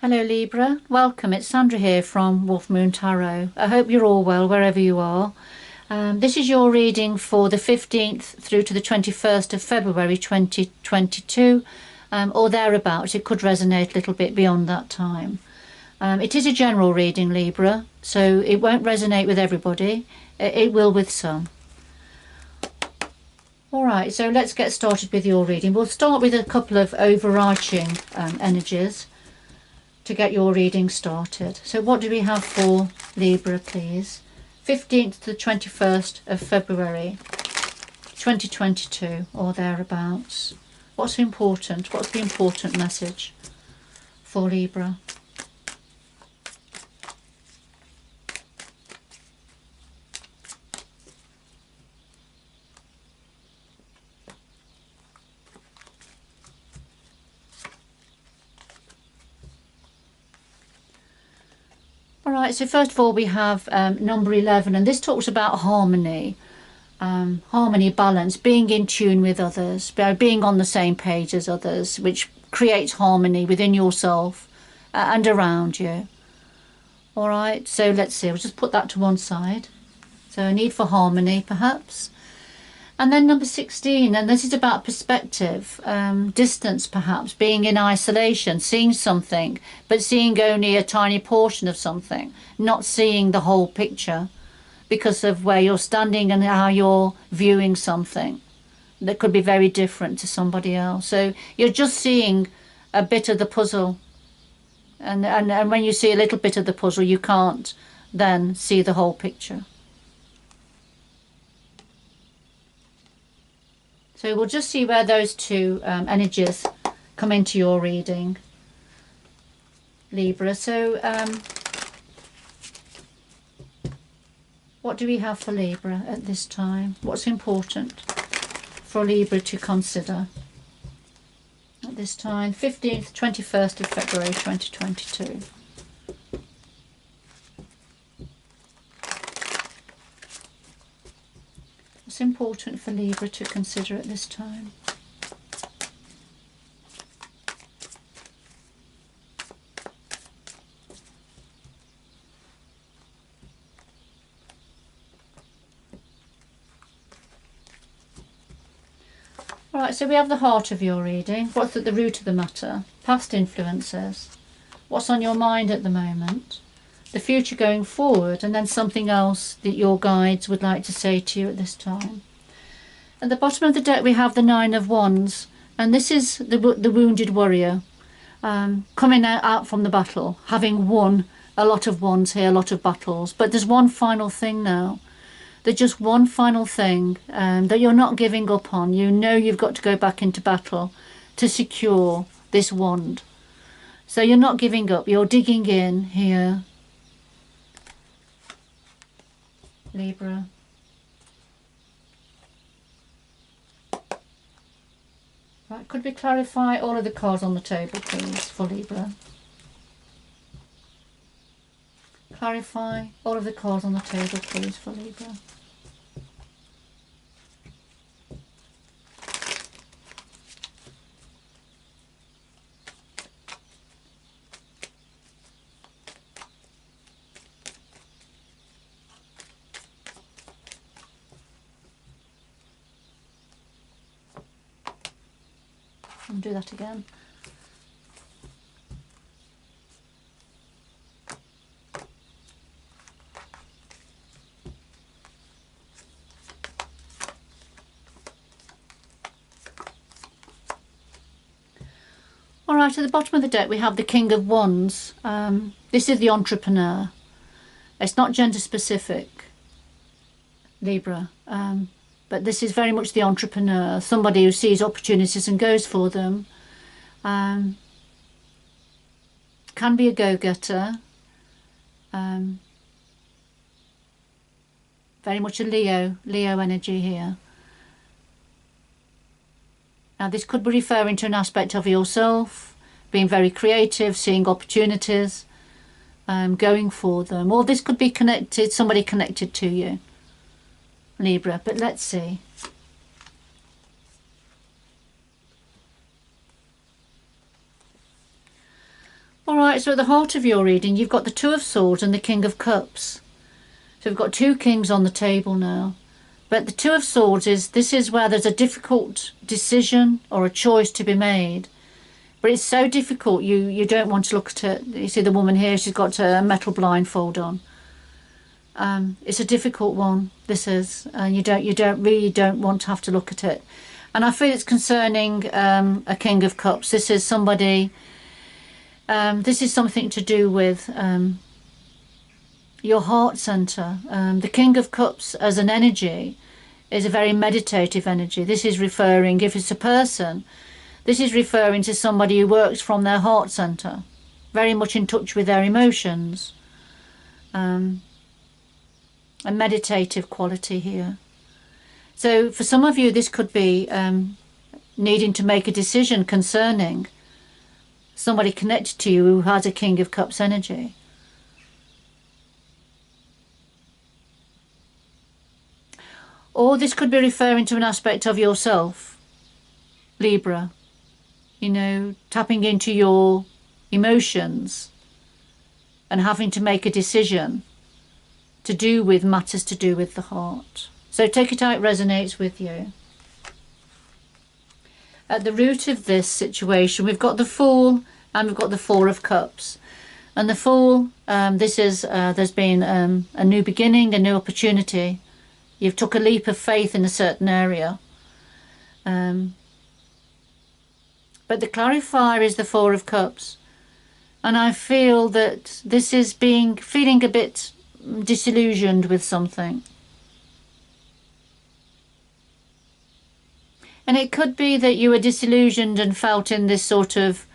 Hello Libra, welcome. It's Sandra here from Wolf Moon Tarot. I hope you're all well wherever you are. This is your reading for the 15th through to the 21st of February 2022 or thereabouts. It could resonate a little bit beyond that time. It is a general reading, Libra, so it won't resonate with everybody. It will with some. Alright, so let's get started with your reading. We'll start with a couple of overarching energies to get your reading started. So what do we have for Libra, please? 15th to the 21st of February 2022 or thereabouts. What's important? What's the important message for Libra? Alright, so first of all we have number 11, and this talks about harmony. Harmony, balance, being in tune with others, being on the same page as others, which creates harmony within yourself and around you. Alright, so let's see, we'll just put that to one side. So a need for harmony perhaps. And then number 16, and this is about perspective, distance perhaps, being in isolation, seeing something, but seeing only a tiny portion of something, not seeing the whole picture because of where you're standing and how you're viewing something that could be very different to somebody else. So you're just seeing a bit of the puzzle. And when you see a little bit of the puzzle, you can't then see the whole picture. So we'll just see where those two energies come into your reading, Libra. So what do we have for Libra at this time? What's important for Libra to consider at this time? 15th, 21st of February 2022. What's important for Libra to consider at this time? Alright, so we have the heart of your reading. What's at the root of the matter? Past influences. What's on your mind at the moment? The future going forward, and then something else that your guides would like to say to you at this time. At the bottom of the deck we have the Nine of Wands, and this is the wounded warrior coming out from the battle, having won a lot of wands here, a lot of battles. But there's one final thing now. There's just one final thing that you're not giving up on. You know you've got to go back into battle to secure this wand. So you're not giving up. You're digging in here, Libra. Right, could we clarify all of the cards on the table, please, for Libra? Clarify all of the cards on the table, please, for Libra. And do that again. Alright, at the bottom of the deck we have the King of Wands. This is the entrepreneur. It's not gender specific, Libra. But this is very much the entrepreneur, somebody who sees opportunities and goes for them. Can be a go-getter. Very much a Leo energy here. Now this could be referring to an aspect of yourself, being very creative, seeing opportunities, going for them. Or this could be connected, somebody connected to you, Libra, but let's see. right, so at the heart of your reading, you've got the Two of Swords and the King of Cups. So we've got two kings on the table now. But the Two of Swords this is where there's a difficult decision or a choice to be made. But it's so difficult, you don't want to look at it. You see the woman here, she's got a metal blindfold on. It's a difficult one, this is, and you really don't want to have to look at it. And I feel it's concerning a King of Cups. This is somebody, this is something to do with your heart center. The King of Cups as an energy is a very meditative energy. This is referring, if it's a person, this is referring to somebody who works from their heart center, very much in touch with their emotions. A meditative quality here. So for some of you, this could be needing to make a decision concerning somebody connected to you who has a King of Cups energy. Or this could be referring to an aspect of yourself, Libra. You know, tapping into your emotions and having to make a decision to do with matters to do with the heart. So take it how it resonates with you. At the root of this situation, we've got the Fool and we've got the Four of Cups. And the Fool, this is, there's been a new beginning, a new opportunity. You've took a leap of faith in a certain area. But the clarifier is the Four of Cups. And I feel that this is feeling a bit disillusioned with something. And it could be that you were disillusioned and felt in this sort of,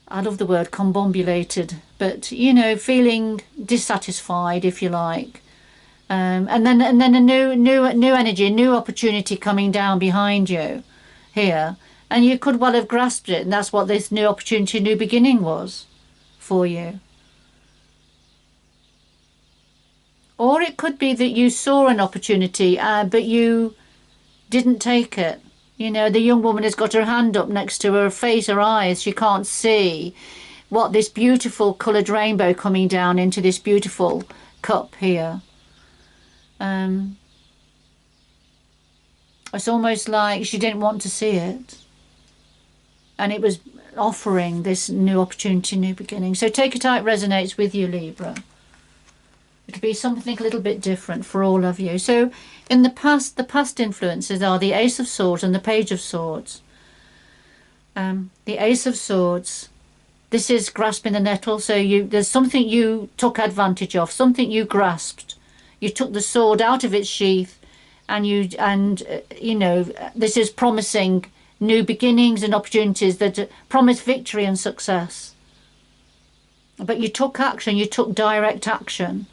I love the word combobulated, but you know, feeling dissatisfied, if you like. And then a new energy, a new opportunity coming down behind you here. And you could well have grasped it, and that's what this new opportunity, new beginning was for you. Or it could be that you saw an opportunity, but you didn't take it. You know, the young woman has got her hand up next to her face, her eyes. She can't see what this beautiful coloured rainbow coming down into this beautiful cup here. It's almost like she didn't want to see it. And it was offering this new opportunity, new beginning. So take it how it resonates with you, Libra. It could be something a little bit different for all of you. So in the past influences are the Ace of Swords and the Page of Swords. The Ace of Swords, this is grasping the nettle. So there's something you took advantage of, something you grasped. You took the sword out of its sheath, and you know, this is promising new beginnings and opportunities that promise victory and success. But you took action, you took direct action.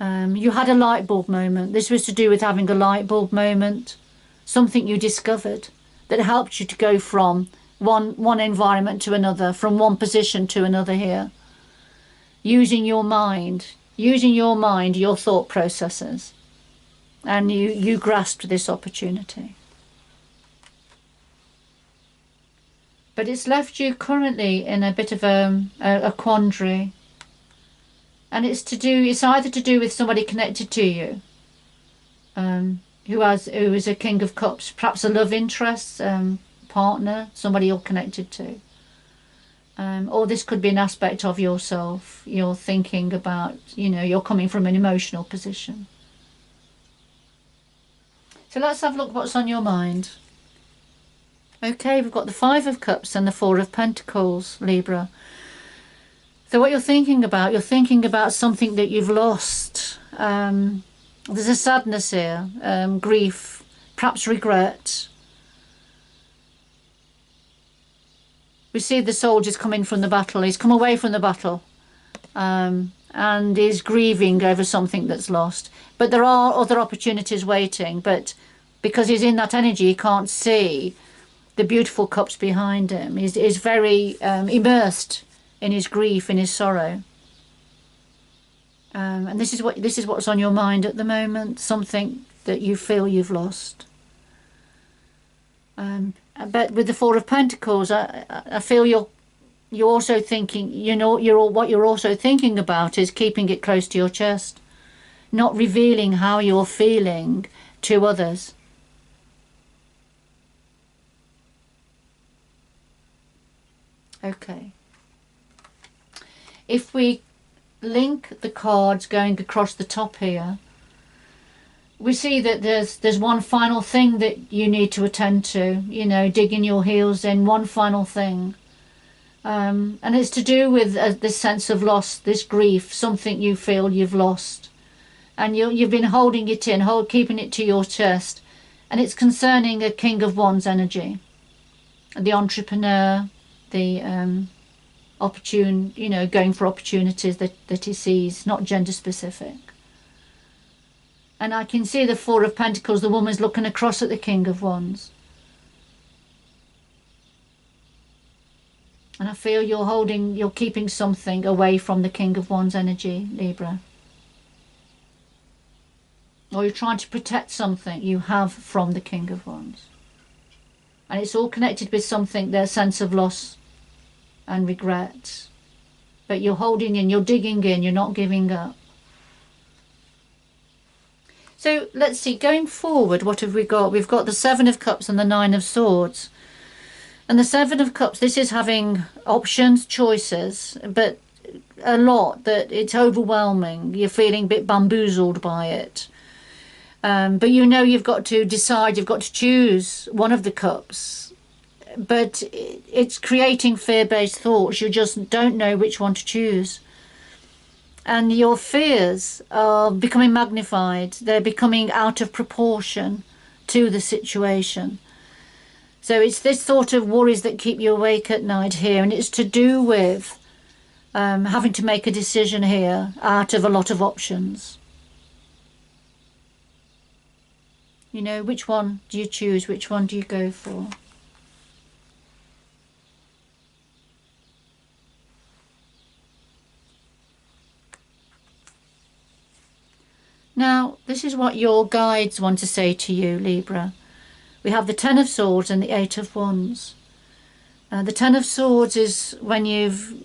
You had a light bulb moment. This was to do with having a light bulb moment, something you discovered that helped you to go from one environment to another, from one position to another here. Using your mind, your thought processes. And you grasped this opportunity. But it's left you currently in a bit of a quandary. And it's either to do with somebody connected to you, who is a King of Cups, perhaps a love interest, partner, somebody you're connected to. Or this could be an aspect of yourself. You're thinking about, you know, you're coming from an emotional position. So let's have a look what's on your mind. Okay, we've got the Five of Cups and the Four of Pentacles, Libra. So what you're thinking about something that you've lost. There's a sadness here, grief, perhaps regret. We see the soldier's coming from the battle. He's come away from the battle, and is grieving over something that's lost. But there are other opportunities waiting, but because he's in that energy, he can't see the beautiful cups behind him. He's very immersed in his grief, in his sorrow. And this is what's on your mind at the moment, something that you feel you've lost. But with the Four of Pentacles, I feel you're also thinking, what you're also thinking about is keeping it close to your chest, not revealing how you're feeling to others. Okay. If we link the cards going across the top here, we see that there's one final thing that you need to attend to, digging your heels in, one final thing. And it's to do with this sense of loss, this grief, something you feel you've lost. And you've been holding it in, keeping it to your chest. And it's concerning a King of Wands energy. The entrepreneur, the going for opportunities that he sees, not gender specific. And I can see the Four of Pentacles, the woman's looking across at the King of Wands. And I feel you're keeping something away from the King of Wands energy, Libra. Or you're trying to protect something you have from the King of Wands. And it's all connected with something, their sense of loss and regret. But you're holding in, you're digging in, you're not giving up. So let's see, going forward, what have we got? We've got the Seven of Cups and the Nine of Swords. And the Seven of Cups, this is having options, choices, but a lot that it's overwhelming. You're feeling a bit bamboozled by it. But you've got to decide, you've got to choose one of the cups. But it's creating fear-based thoughts. You just don't know which one to choose. And your fears are becoming magnified. They're becoming out of proportion to the situation. So it's this sort of worries that keep you awake at night here. And it's to do with having to make a decision here out of a lot of options. Which one do you choose? Which one do you go for? Now, this is what your guides want to say to you, Libra. We have the Ten of Swords and the Eight of Wands. The Ten of Swords is when you've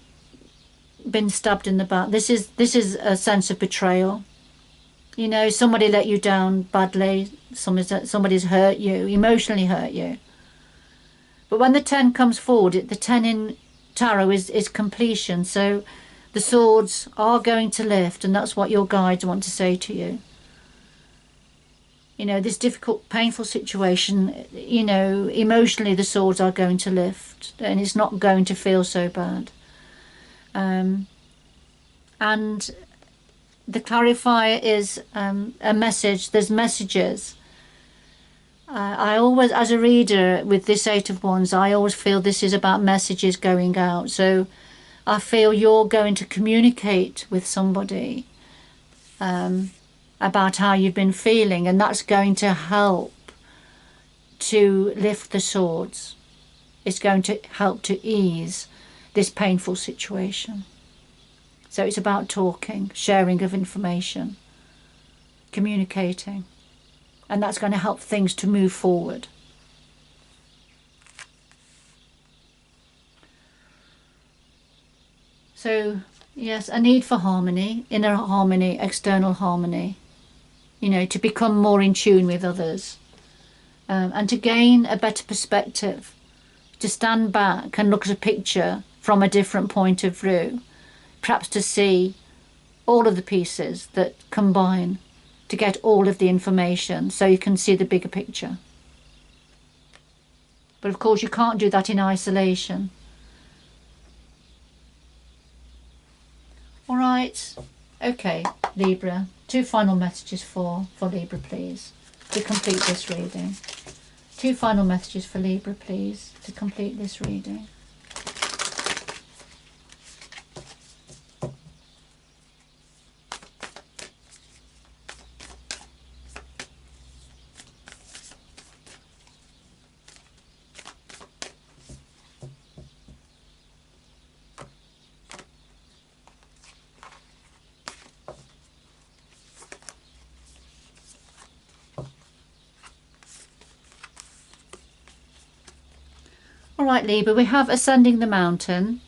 been stabbed in the back. This is a sense of betrayal. Somebody let you down badly. Somebody's hurt you, emotionally hurt you. But when the 10 comes forward, the 10 in tarot is completion. So the swords are going to lift, and that's what your guides want to say to you. This difficult, painful situation, emotionally the swords are going to lift, and it's not going to feel so bad. And the clarifier is a message. There's messages. I always, as a reader with this Eight of Wands, I always feel this is about messages going out. So I feel you're going to communicate with somebody about how you've been feeling, and that's going to help to lift the swords. It's going to help to ease this painful situation. So it's about talking, sharing of information, communicating, and that's going to help things to move forward. So, yes, a need for harmony, inner harmony, external harmony, to become more in tune with others, and to gain a better perspective, to stand back and look at a picture from a different point of view, perhaps to see all of the pieces that combine to get all of the information so you can see the bigger picture. But of course you can't do that in isolation. All right, okay, Libra, 2 final messages for Libra, please, to complete this reading. 2 final messages for Libra, please, to complete this reading. All right, Libra, we have ascending the mountain,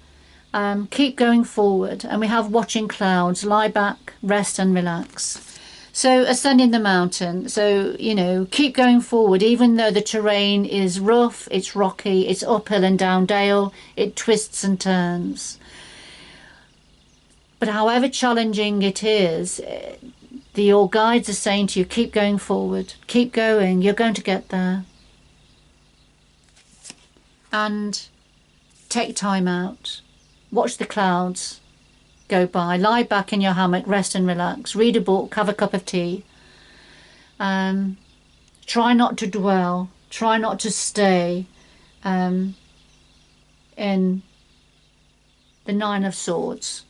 Keep going forward. And we have watching clouds. Lie back, rest and relax. So ascending the mountain. So, you know, keep going forward, even though the terrain is rough, it's rocky, it's uphill and down dale, it twists and turns. But however challenging it is, your guides are saying to you, keep going forward, keep going, you're going to get there. And take time out. Watch the clouds go by. Lie back in your hammock, rest and relax. Read a book, have a cup of tea. Try not to dwell. Try not to stay in the Nine of Swords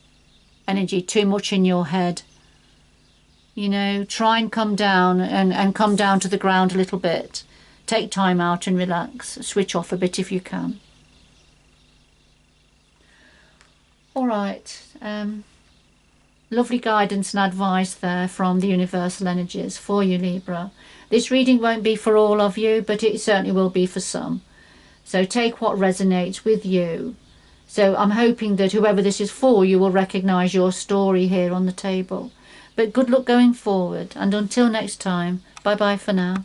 energy too much in your head. You know, try and come down and come down to the ground a little bit. Take time out and relax. Switch off a bit if you can. All right. Lovely guidance and advice there from the universal energies for you, Libra. This reading won't be for all of you, but it certainly will be for some. So take what resonates with you. So I'm hoping that whoever this is for, you will recognise your story here on the table. But good luck going forward. And until next time, bye-bye for now.